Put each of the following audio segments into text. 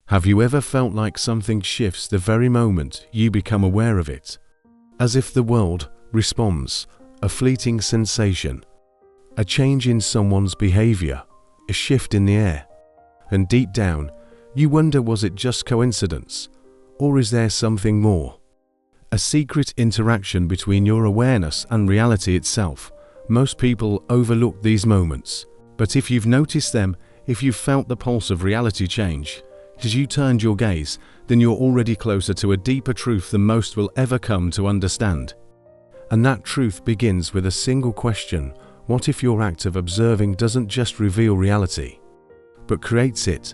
Have you ever felt like something shifts the very moment you become aware of it? As if the world responds, a fleeting sensation, a change in someone's behavior, a shift in the air. And deep down, you wonder, was it just coincidence? Or is there something more? A secret interaction between your awareness and reality itself. Most people overlook these moments, but if you've noticed them, if you've felt the pulse of reality change, as you turned your gaze, then you're already closer to a deeper truth than most will ever come to understand. And that truth begins with a single question: what if your act of observing doesn't just reveal reality, but creates it?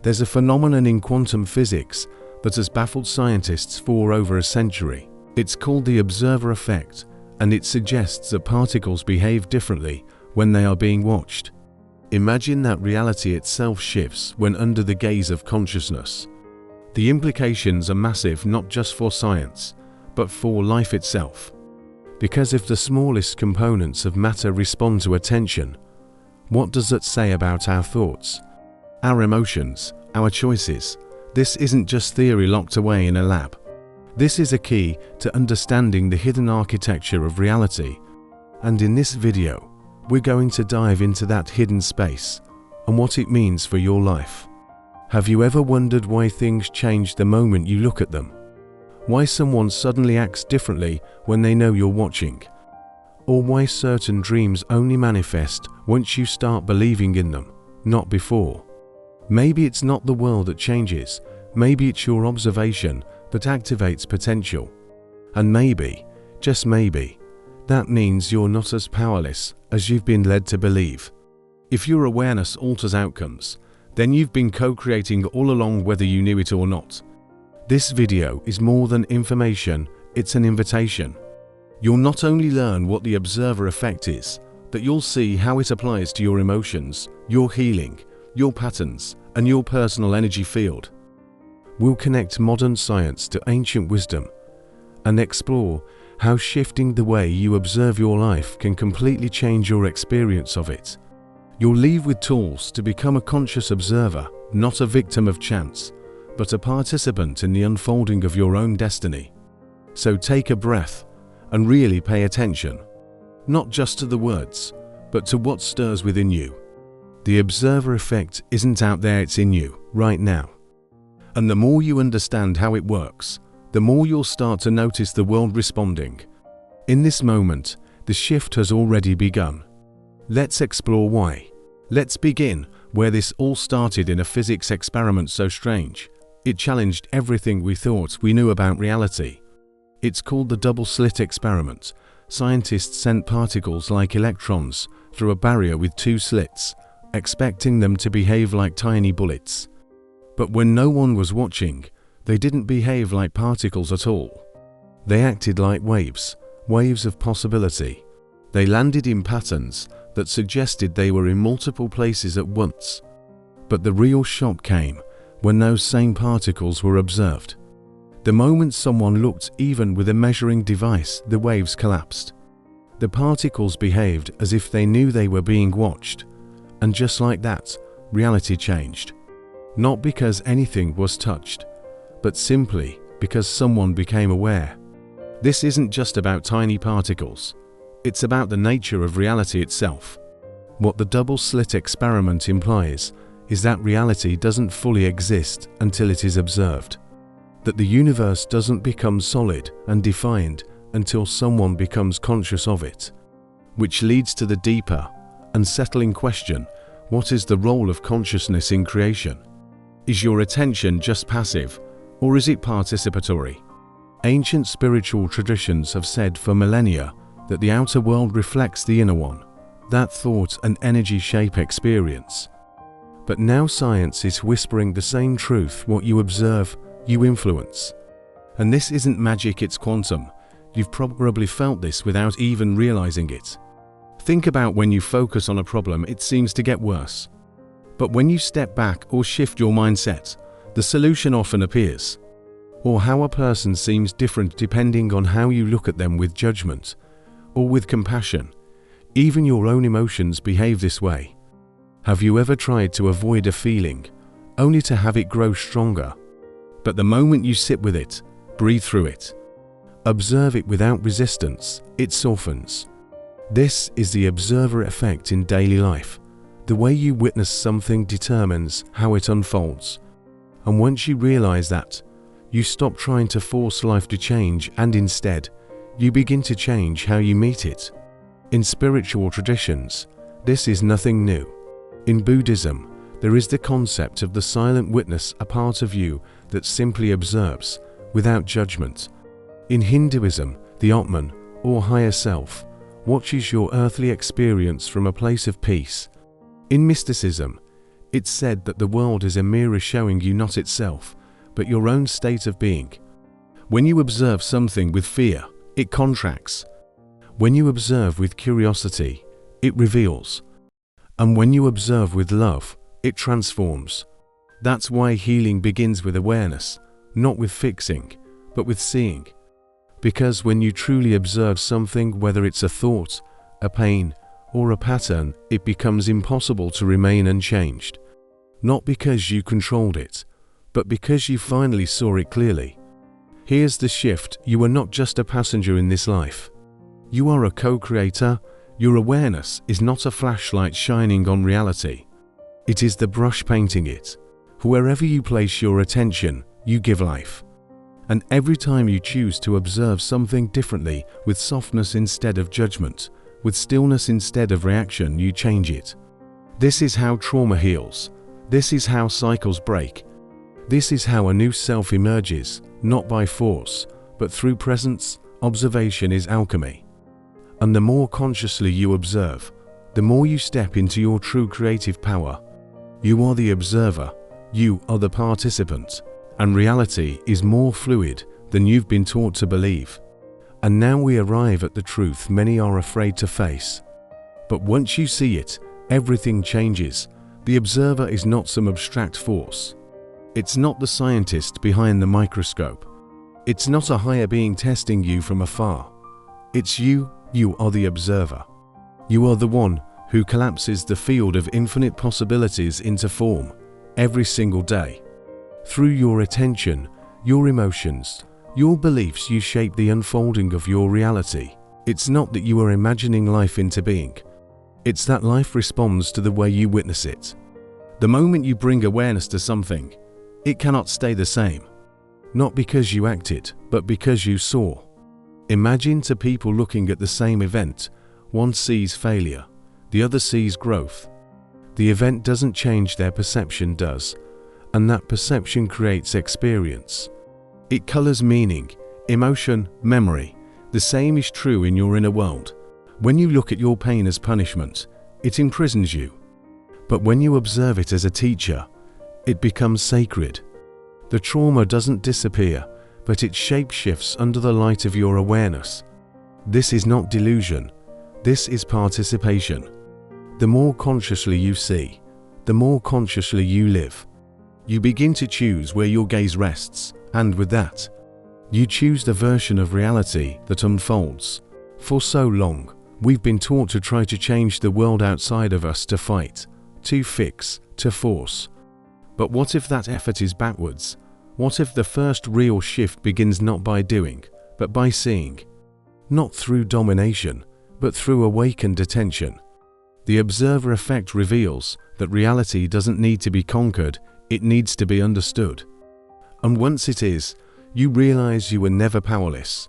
There's a phenomenon in quantum physics that has baffled scientists for over a century. It's called the observer effect, and it suggests that particles behave differently when they are being watched. Imagine that reality itself shifts when under the gaze of consciousness. The implications are massive, not just for science, but for life itself. Because if the smallest components of matter respond to attention, what does that say about our thoughts, our emotions, our choices? This isn't just theory locked away in a lab. This is a key to understanding the hidden architecture of reality. And in this video, we're going to dive into that hidden space and what it means for your life. Have you ever wondered why things change the moment you look at them? Why someone suddenly acts differently when they know you're watching? Or why certain dreams only manifest once you start believing in them, not before? Maybe it's not the world that changes, maybe it's your observation that activates potential. And maybe, just maybe, that means you're not as powerless as you've been led to believe. If your awareness alters outcomes, then you've been co-creating all along, whether you knew it or not. This video is more than information, it's an invitation. You'll not only learn what the observer effect is, but you'll see how it applies to your emotions, your healing, your patterns, and your personal energy field. We'll connect modern science to ancient wisdom and explore how shifting the way you observe your life can completely change your experience of it. You'll leave with tools to become a conscious observer, not a victim of chance, but a participant in the unfolding of your own destiny. So take a breath and really pay attention, not just to the words, but to what stirs within you. The observer effect isn't out there, it's in you, right now. And the more you understand how it works, the more you'll start to notice the world responding. In this moment, the shift has already begun. Let's explore why. Let's begin where this all started, in a physics experiment so strange it challenged everything we thought we knew about reality. It's called the double-slit experiment. Scientists sent particles like electrons through a barrier with two slits, expecting them to behave like tiny bullets. But when no one was watching, they didn't behave like particles at all. They acted like waves, waves of possibility. They landed in patterns that suggested they were in multiple places at once. But the real shock came when those same particles were observed. The moment someone looked even with a measuring device, the waves collapsed. The particles behaved as if they knew they were being watched. And just like that, reality changed. Not because anything was touched, but simply because someone became aware. This isn't just about tiny particles. It's about the nature of reality itself. What the double-slit experiment implies is that reality doesn't fully exist until it is observed. That the universe doesn't become solid and defined until someone becomes conscious of it. Which leads to the deeper, unsettling question: what is the role of consciousness in creation? Is your attention just passive, or is it participatory? Ancient spiritual traditions have said for millennia that the outer world reflects the inner one, that thought and energy shape experience. But now science is whispering the same truth: what you observe, you influence. And this isn't magic, it's quantum. You've probably felt this without even realizing it. Think about when you focus on a problem, it seems to get worse. But when you step back or shift your mindset, the solution often appears. Or how a person seems different depending on how you look at them, with judgment or with compassion. Even your own emotions behave this way. Have you ever tried to avoid a feeling, only to have it grow stronger. But the moment you sit with it, breathe through it, observe it without resistance, it softens. This is the observer effect in daily life. The way you witness something determines how it unfolds. And once you realize that, you stop trying to force life to change and instead, you begin to change how you meet it. In spiritual traditions, this is nothing new. In Buddhism, there is the concept of the silent witness, a part of you that simply observes, without judgment. In Hinduism, the Atman, or higher self, watches your earthly experience from a place of peace. In mysticism, it's said that the world is a mirror showing you not itself, but your own state of being. When you observe something with fear, it contracts. When you observe with curiosity, it reveals. And when you observe with love, it transforms. That's why healing begins with awareness, not with fixing, but with seeing. Because when you truly observe something, whether it's a thought, a pain, or a pattern, it becomes impossible to remain unchanged. Not because you controlled it, but because you finally saw it clearly. Here's the shift: you are not just a passenger in this life. You are a co-creator. Your awareness is not a flashlight shining on reality. It is the brush painting it. Wherever you place your attention, you give life. And every time you choose to observe something differently, with softness instead of judgment, with stillness instead of reaction, you change it. This is how trauma heals. This is how cycles break. This is how a new self emerges, not by force, but through presence. Observation is alchemy. And the more consciously you observe, the more you step into your true creative power. You are the observer, you are the participant, and reality is more fluid than you've been taught to believe. And now we arrive at the truth many are afraid to face. But once you see it, everything changes. The observer is not some abstract force. It's not the scientist behind the microscope. It's not a higher being testing you from afar. It's you are the observer. You are the one who collapses the field of infinite possibilities into form every single day. Through your attention, your emotions, your beliefs, you shape the unfolding of your reality. It's not that you are imagining life into being. It's that life responds to the way you witness it. The moment you bring awareness to something, it cannot stay the same. Not because you acted, but because you saw. Imagine two people looking at the same event. One sees failure, the other sees growth. The event doesn't change, their perception does. And that perception creates experience. It colors meaning, emotion, memory. The same is true in your inner world. When you look at your pain as punishment, it imprisons you. But when you observe it as a teacher, it becomes sacred. The trauma doesn't disappear, but it shape-shifts under the light of your awareness. This is not delusion. This is participation. The more consciously you see, the more consciously you live. You begin to choose where your gaze rests, and with that, you choose the version of reality that unfolds. For so long, we've been taught to try to change the world outside of us, to fight, to fix, to force. But what if that effort is backwards? What if the first real shift begins not by doing, but by seeing? Not through domination, but through awakened attention. The observer effect reveals that reality doesn't need to be conquered, it needs to be understood. And once it is, you realize you were never powerless.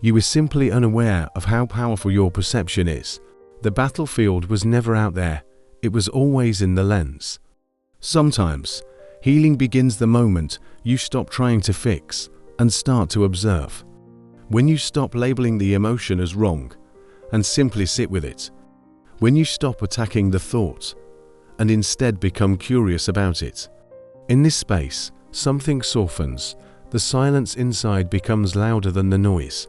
You were simply unaware of how powerful your perception is. The battlefield was never out there, it was always in the lens. Sometimes, healing begins the moment you stop trying to fix and start to observe. When you stop labeling the emotion as wrong and simply sit with it. When you stop attacking the thought and instead become curious about it. In this space, something softens, the silence inside becomes louder than the noise.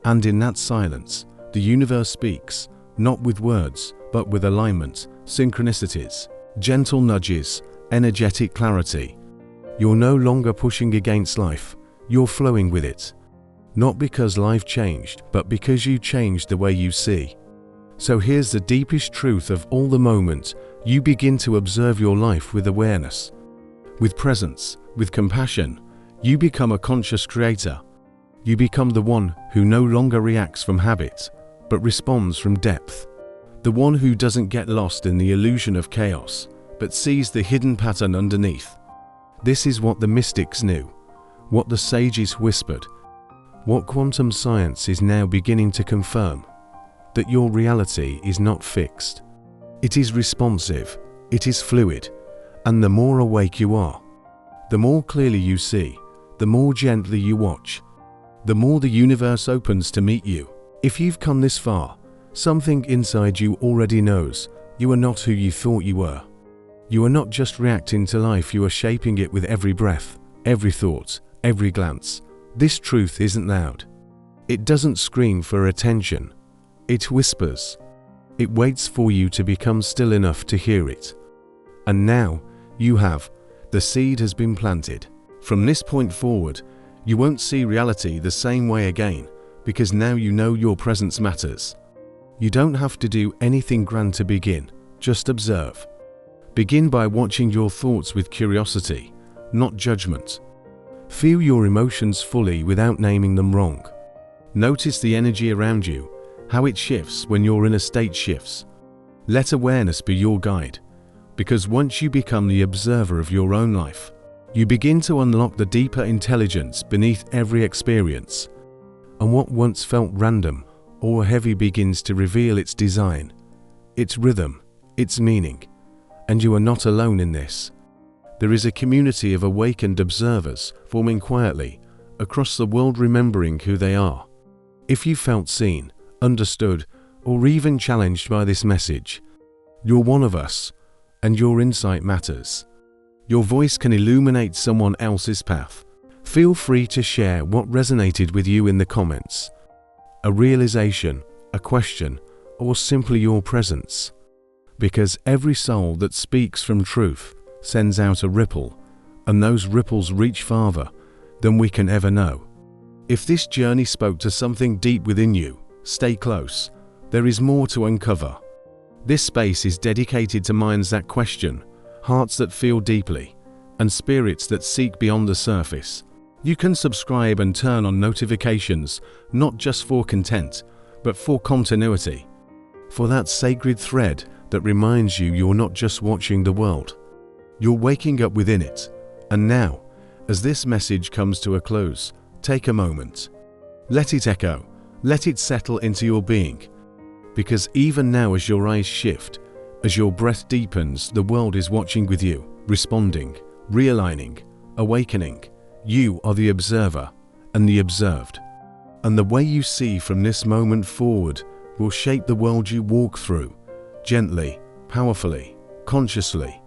And in that silence, the universe speaks, not with words, but with alignment, synchronicities, gentle nudges, energetic clarity. You're no longer pushing against life, you're flowing with it. Not because life changed, but because you changed the way you see. So here's the deepest truth of all: the moment you begin to observe your life with awareness, with presence, with compassion, you become a conscious creator. You become the one who no longer reacts from habit, but responds from depth. The one who doesn't get lost in the illusion of chaos, but sees the hidden pattern underneath. This is what the mystics knew, what the sages whispered, what quantum science is now beginning to confirm, that your reality is not fixed. It is responsive, it is fluid, and the more awake you are, the more clearly you see, the more gently you watch, the more the universe opens to meet you. If you've come this far, something inside you already knows you are not who you thought you were. You are not just reacting to life, you are shaping it with every breath, every thought, every glance. This truth isn't loud. It doesn't scream for attention. It whispers. It waits for you to become still enough to hear it. And now, you have. The seed has been planted. From this point forward, you won't see reality the same way again, because now you know your presence matters. You don't have to do anything grand to begin, just observe. Begin by watching your thoughts with curiosity, not judgment. Feel your emotions fully without naming them wrong. Notice the energy around you, how it shifts when your inner state shifts. Let awareness be your guide, because once you become the observer of your own life, you begin to unlock the deeper intelligence beneath every experience. And what once felt random or heavy begins to reveal its design, its rhythm, its meaning. And you are not alone in this. There is a community of awakened observers forming quietly across the world, remembering who they are. If you felt seen, understood, or even challenged by this message, you're one of us, and your insight matters. Your voice can illuminate someone else's path. Feel free to share what resonated with you in the comments. A realization, a question, or simply your presence. Because every soul that speaks from truth sends out a ripple, and those ripples reach farther than we can ever know. If this journey spoke to something deep within you, stay close. There is more to uncover. This space is dedicated to minds that question, hearts that feel deeply, and spirits that seek beyond the surface. You can subscribe and turn on notifications, not just for content, but for continuity. For that sacred thread that reminds you you're not just watching the world. You're waking up within it. And now, as this message comes to a close, take a moment. Let it echo. Let it settle into your being. Because even now, as your eyes shift, as your breath deepens, the world is watching with you, responding, realigning, awakening. You are the observer and the observed. And the way you see from this moment forward will shape the world you walk through, gently, powerfully, consciously.